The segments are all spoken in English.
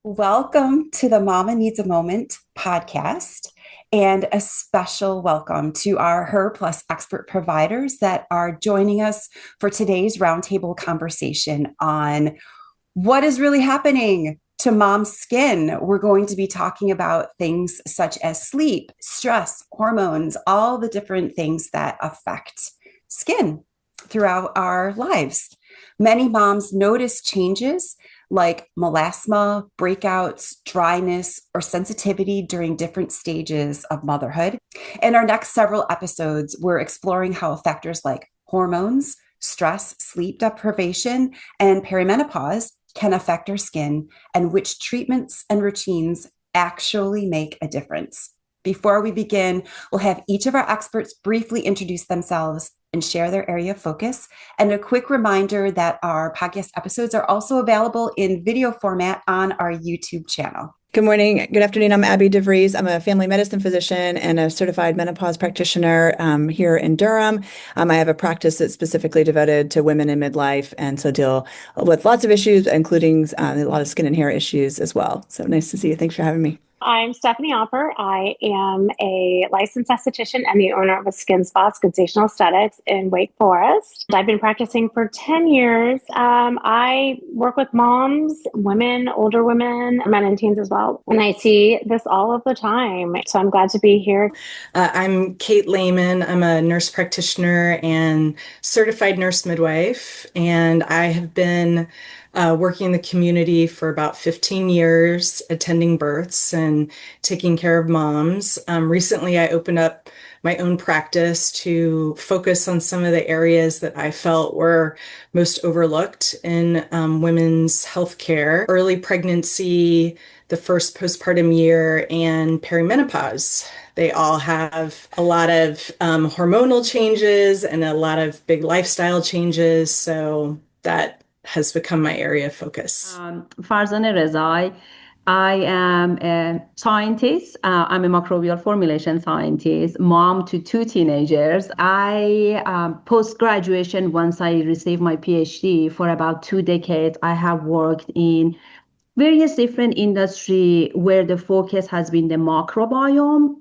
Welcome to the Mama Needs a Moment podcast, and a special welcome to our Her Plus expert providers that are joining us for today's roundtable conversation on what is really happening to mom's skin. We're going to be talking about things such as sleep, stress, hormones, all the different things that affect skin throughout our lives. Many moms notice changes like melasma, breakouts, dryness, or sensitivity during different stages of motherhood. In our next several episodes, we're exploring how factors like hormones, stress, sleep deprivation, and perimenopause can affect our skin and which treatments and routines actually make a difference. Before we begin, we'll have each of our experts briefly introduce themselves and share their area of focus. And a quick reminder that our podcast episodes are also available in video format on our YouTube channel. Good morning. Good afternoon. I'm Abby DeVries. I'm a family medicine physician and a certified menopause practitioner here in Durham. I have a practice that's specifically devoted to women in midlife and so deal with lots of issues, including a lot of skin and hair issues as well. So nice to see you. Thanks for having me. I'm Stephanie Opper. I am a licensed esthetician and the owner of a skin spa, Sensational Aesthetics in Wake Forest. I've been practicing for 10 years. I work with moms, women, older women, men and teens as well. And I see this all of the time. So I'm glad to be here. I'm Kate Lehman. I'm a nurse practitioner and certified nurse midwife. And I have been working in the community for about 15 years, attending births and taking care of moms. Recently, I opened up my own practice to focus on some of the areas that I felt were most overlooked in women's health care: early pregnancy, the first postpartum year, and perimenopause. They all have a lot of hormonal changes and a lot of big lifestyle changes. So that has become my area of focus. Farzaneh Rezai. I am a scientist. I'm a microbial formulation scientist, mom to two teenagers. I, post-graduation, once I received my PhD, for about 2 decades, I have worked in various different industry where the focus has been the microbiome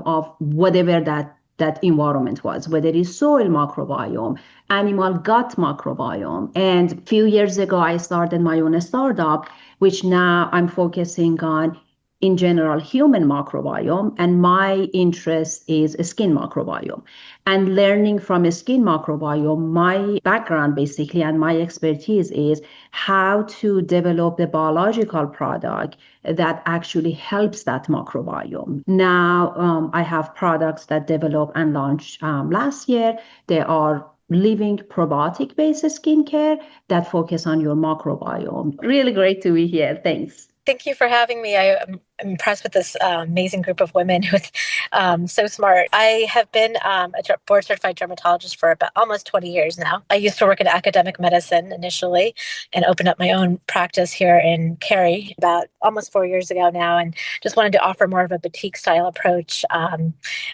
of whatever that environment was, whether it's soil microbiome, animal gut microbiome. And a few years ago, I started my own startup, which now I'm focusing on, in general, human microbiome. And my interest is skin microbiome. And learning from a skin microbiome, my background basically and my expertise is how to develop the biological product that actually helps that microbiome. Now, I have products that developed and launched last year. They are living probiotic-based skincare that focus on your microbiome. Really great to be here. Thanks. Thank you for having me. I'm impressed with this amazing group of women who's so smart. I have been a board certified dermatologist for about almost 20 years now. I used to work in academic medicine initially and opened up my own practice here in Cary about almost 4 years ago now, and just wanted to offer more of a boutique style approach,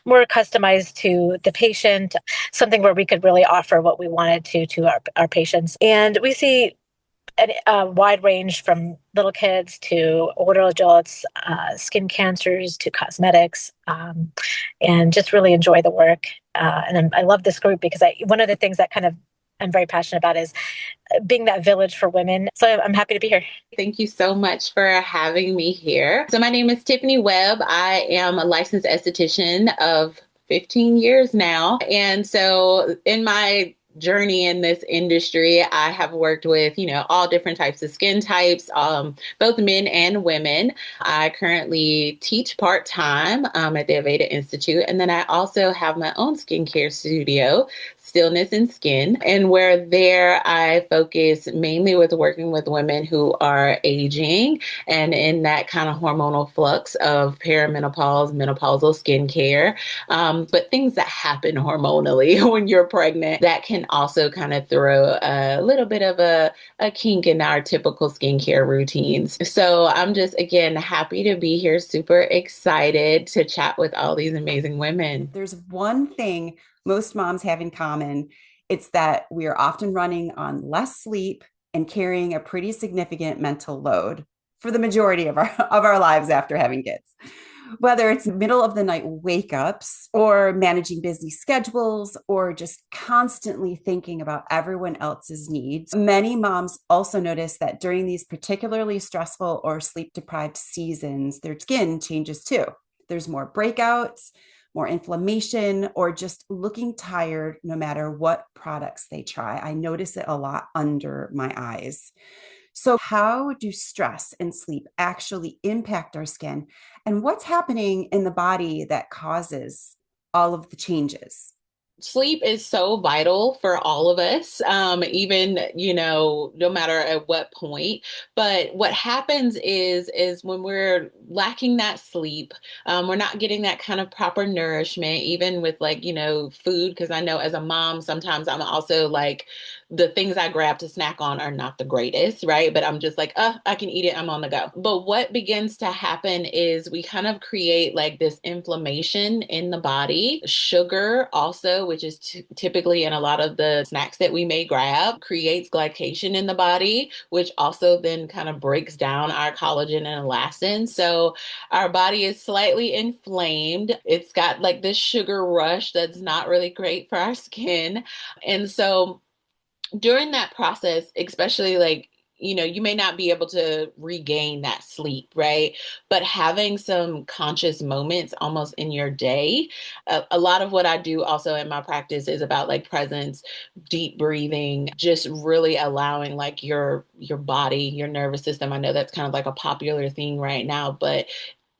more customized to the patient, something where we could really offer what we wanted to our patients. And we see a wide range from little kids to older adults, skin cancers to cosmetics, and just really enjoy the work. And I love this group because one of the things that kind of I'm very passionate about is being that village for women. So I'm happy to be here. Thank you so much for having me here. So my name is Tiffany Webb. I am a licensed esthetician of 15 years now. And so in my journey in this industry, I have worked with, all different types of skin types, both men and women. I currently teach part-time at the Aveda Institute. And then I also have my own skincare studio, Stillness and Skin. And where there I focus mainly with working with women who are aging and in that kind of hormonal flux of perimenopause, menopausal skincare, but things that happen hormonally when you're pregnant that can also kind of throw a little bit of a kink in our typical skincare routines. So I'm just, again, happy to be here, super excited to chat with all these amazing women. There's one thing most moms have in common. It's that we are often running on less sleep and carrying a pretty significant mental load for the majority of our lives after having kids. Whether it's middle of the night wake ups or managing busy schedules or just constantly thinking about everyone else's needs, many moms also notice that during these particularly stressful or sleep deprived seasons, their skin changes too. There's more breakouts, more inflammation, or just looking tired no matter what products they try. I notice it a lot under my eyes. So, how do stress and sleep actually impact our skin? And what's happening in the body that causes all of the changes? Sleep is so vital for all of us, even, no matter at what point. But what happens is when we're lacking that sleep, we're not getting that kind of proper nourishment, even with food. Because I know as a mom, sometimes I'm also like, the things I grab to snack on are not the greatest, right? But I'm just like, I can eat it. I'm on the go. But what begins to happen is we kind of create like this inflammation in the body. Sugar also, which is typically in a lot of the snacks that we may grab, creates glycation in the body, which also then kind of breaks down our collagen and elastin. So our body is slightly inflamed. It's got like this sugar rush that's not really great for our skin. And so during that process, especially you may not be able to regain that sleep, right? But having some conscious moments almost in your day. A lot of what I do also in my practice is about like presence, deep breathing, just really allowing like your body, your nervous system. I know that's kind of like a popular thing right now, but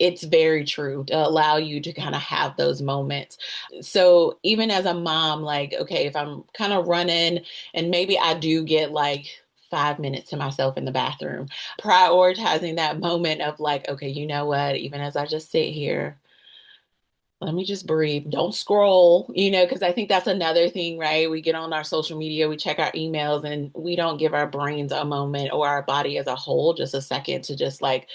it's very true to allow you to kind of have those moments. So even as a mom, like, okay, if I'm kind of running and maybe I do get like 5 minutes to myself in the bathroom, prioritizing that moment of like, okay, you know what, even as I just sit here, let me just breathe. Don't scroll, because I think that's another thing, right? We get on our social media, we check our emails, and we don't give our brains a moment or our body as a whole just a second to just like,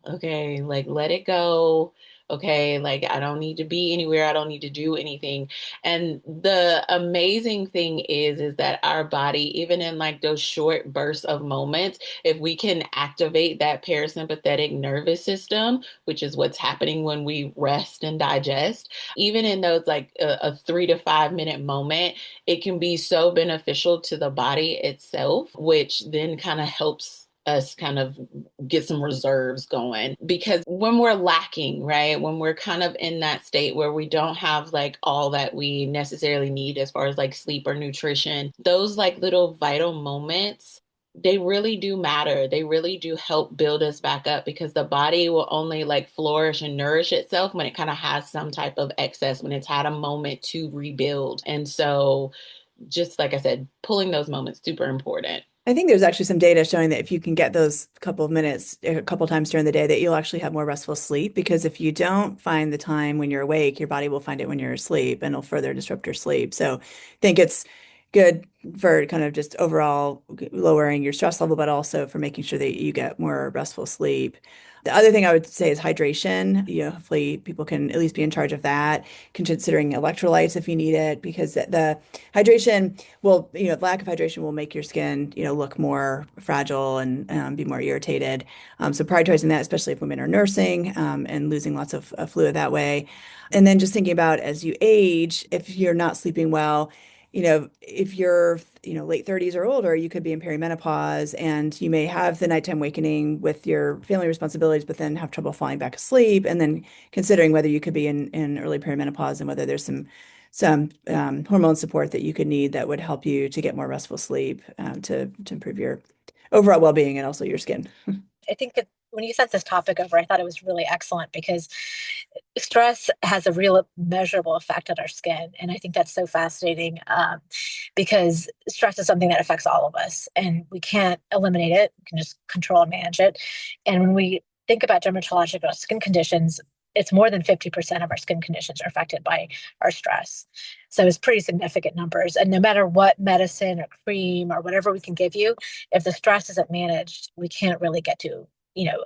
okay, like let it go. Okay, like I don't need to be anywhere. I don't need to do anything. And the amazing thing is that our body, even in like those short bursts of moments, if we can activate that parasympathetic nervous system, which is what's happening when we rest and digest, even in those like a 3 to 5 minute moment, it can be so beneficial to the body itself, which then kind of helps us kind of get some reserves going. Because when we're lacking, right, when we're kind of in that state where we don't have like all that we necessarily need as far as like sleep or nutrition, those like little vital moments, they really do matter. They really do help build us back up, because the body will only like flourish and nourish itself when it kind of has some type of excess, when it's had a moment to rebuild. And so just like I said, pulling those moments, super important. I think there's actually some data showing that if you can get those couple of minutes a couple times during the day, that you'll actually have more restful sleep. Because if you don't find the time when you're awake, your body will find it when you're asleep, and it'll further disrupt your sleep. So I think it's good for kind of just overall lowering your stress level, but also for making sure that you get more restful sleep. The other thing I would say is hydration. Hopefully people can at least be in charge of that, considering electrolytes if you need it, because the hydration will, lack of hydration will make your skin, look more fragile and be more irritated. So prioritizing that, especially if women are nursing and losing lots of fluid that way. And then just thinking about as you age, if you're not sleeping well, if you're, late 30s or older, you could be in perimenopause, and you may have the nighttime awakening with your family responsibilities, but then have trouble falling back asleep. And then considering whether you could be in early perimenopause and whether there's some hormone support that you could need that would help you to get more restful sleep to improve your overall well-being and also your skin. I think that when you sent this topic over, I thought it was really excellent, because stress has a real measurable effect on our skin. And I think that's so fascinating, because stress is something that affects all of us, and we can't eliminate it. We can just control and manage it. And when we think about dermatological skin conditions, it's more than 50% of our skin conditions are affected by our stress. So it's pretty significant numbers. And no matter what medicine or cream or whatever we can give you, if the stress isn't managed, we can't really get to,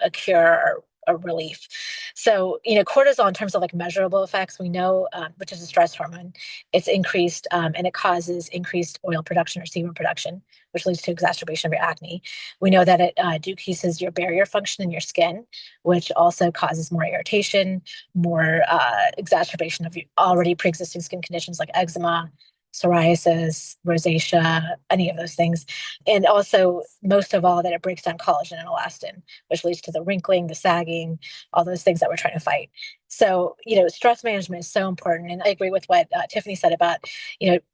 a cure a relief. So, cortisol in terms of like measurable effects, we know, which is a stress hormone, it's increased and it causes increased oil production or sebum production, which leads to exacerbation of your acne. We know that it decreases your barrier function in your skin, which also causes more irritation, more exacerbation of your already pre-existing skin conditions like eczema, psoriasis, rosacea, any of those things. And also, most of all, that it breaks down collagen and elastin, which leads to the wrinkling, the sagging, all those things that we're trying to fight. So, stress management is so important. And I agree with what Tiffany said about,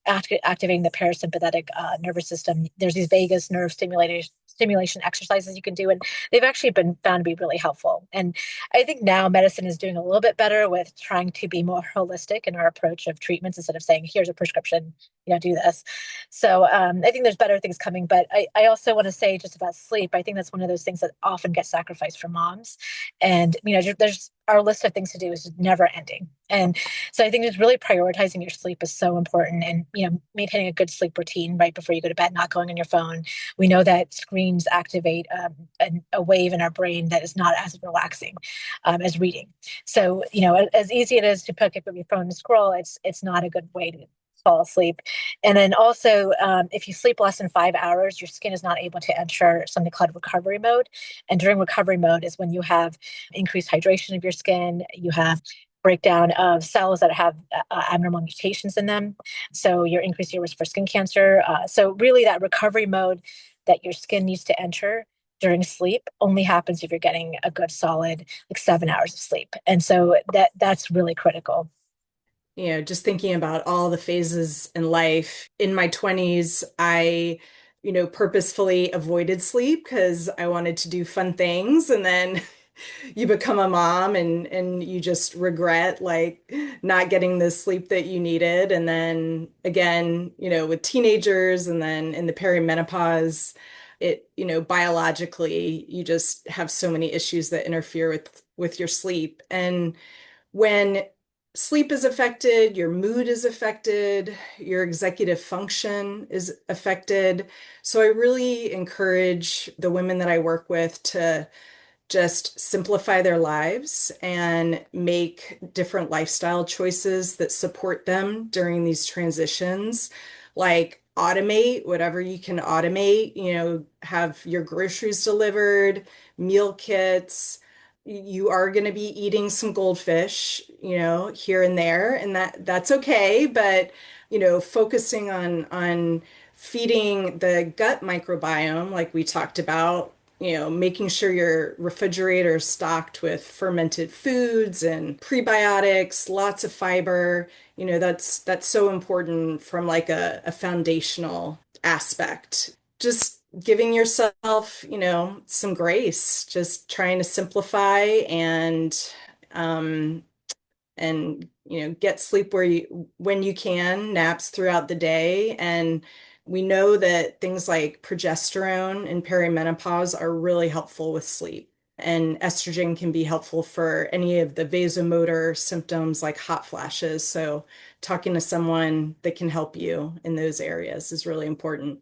activating the parasympathetic nervous system. There's these vagus nerve stimulation exercises you can do, and they've actually been found to be really helpful. And I think now medicine is doing a little bit better with trying to be more holistic in our approach of treatments instead of saying, here's a prescription, do this. So I think there's better things coming. But I also want to say just about sleep, I think that's one of those things that often gets sacrificed for moms. And, there's our list of things to do is never ending. And so I think just really prioritizing your sleep is so important, and, maintaining a good sleep routine right before you go to bed, not going on your phone. We know that screens activate a wave in our brain that is not as relaxing as reading. So, as easy it is to pick up your phone and scroll, it's not a good way to fall asleep. And then also, if you sleep less than 5 hours, your skin is not able to enter something called recovery mode. And during recovery mode is when you have increased hydration of your skin, you have breakdown of cells that have abnormal mutations in them. So you're increasing your risk for skin cancer. So really that recovery mode that your skin needs to enter during sleep only happens if you're getting a good solid like 7 hours of sleep. And so that's really critical. Just thinking about all the phases in life. In my 20s, I, purposefully avoided sleep because I wanted to do fun things. And then you become a mom and you just regret like not getting the sleep that you needed. And then again, with teenagers and then in the perimenopause, biologically, you just have so many issues that interfere with your sleep. And when sleep is affected, your mood is affected, your executive function is affected. So I really encourage the women that I work with to just simplify their lives and make different lifestyle choices that support them during these transitions. Like automate whatever you can automate, have your groceries delivered, meal kits. You are going to be eating some goldfish, here and there, and that's okay. But, focusing on feeding the gut microbiome, like we talked about, making sure your refrigerator is stocked with fermented foods and prebiotics, lots of fiber, that's so important from like a foundational aspect. Just giving yourself, some grace, just trying to simplify um, and get sleep when you can, naps throughout the day. And we know that things like progesterone and perimenopause are really helpful with sleep. And estrogen can be helpful for any of the vasomotor symptoms like hot flashes. So talking to someone that can help you in those areas is really important.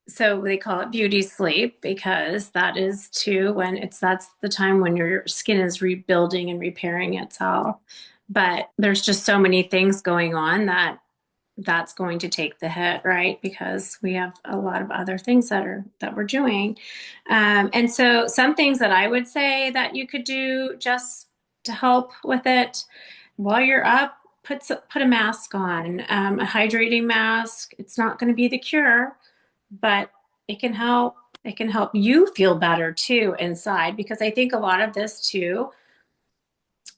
So they call it beauty sleep because that is too that's the time when your skin is rebuilding and repairing itself. But there's just so many things going on that's going to take the hit, right? Because we have a lot of other things that we're doing. And so some things that I would say that you could do just to help with it while you're up, put a mask on, a hydrating mask. It's not going to be the cure, but it can help. It can help you feel better too inside, because I think a lot of this too,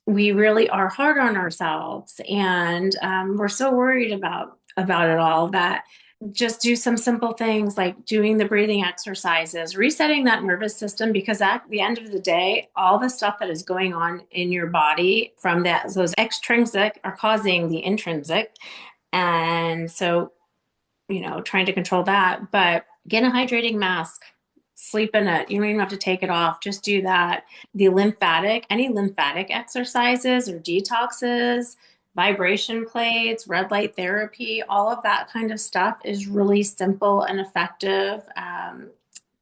we really are hard on ourselves, and we're so worried about it all that just do some simple things like doing the breathing exercises, resetting that nervous system, because at the end of the day, all the stuff that is going on in your body from those extrinsic are causing the intrinsic. And so, trying to control that, but get a hydrating mask, sleep in it. You don't even have to take it off. Just do that. Any lymphatic exercises or detoxes, vibration plates, red light therapy, all of that kind of stuff is really simple and effective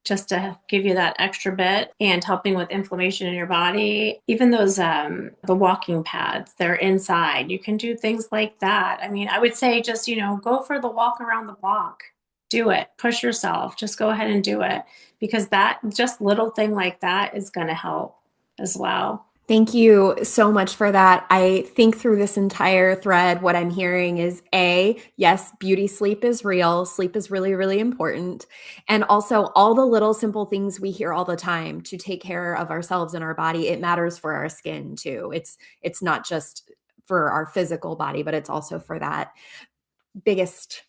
just to give you that extra bit and helping with inflammation in your body. Even those, the walking pads, they're inside. You can do things like that. I mean, I would say just, go for the walk around the block. Do it. Push yourself. Just go ahead and do it, because that just little thing like that is going to help as well. Thank you so much for that. I think through this entire thread, what I'm hearing is yes, beauty sleep is real. Sleep is really, really important. And also all the little simple things we hear all the time to take care of ourselves and our body. It matters for our skin too. It's not just for our physical body, but it's also for that biggest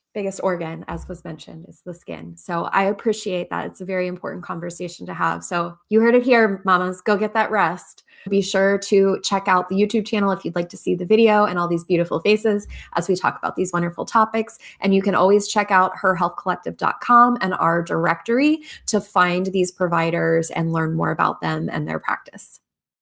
organ, as was mentioned, is the skin. So I appreciate that. It's a very important conversation to have. So you heard it here, mamas, go get that rest. Be sure to check out the YouTube channel if you'd like to see the video and all these beautiful faces as we talk about these wonderful topics. And you can always check out herhealthcollective.com and our directory to find these providers and learn more about them and their practice.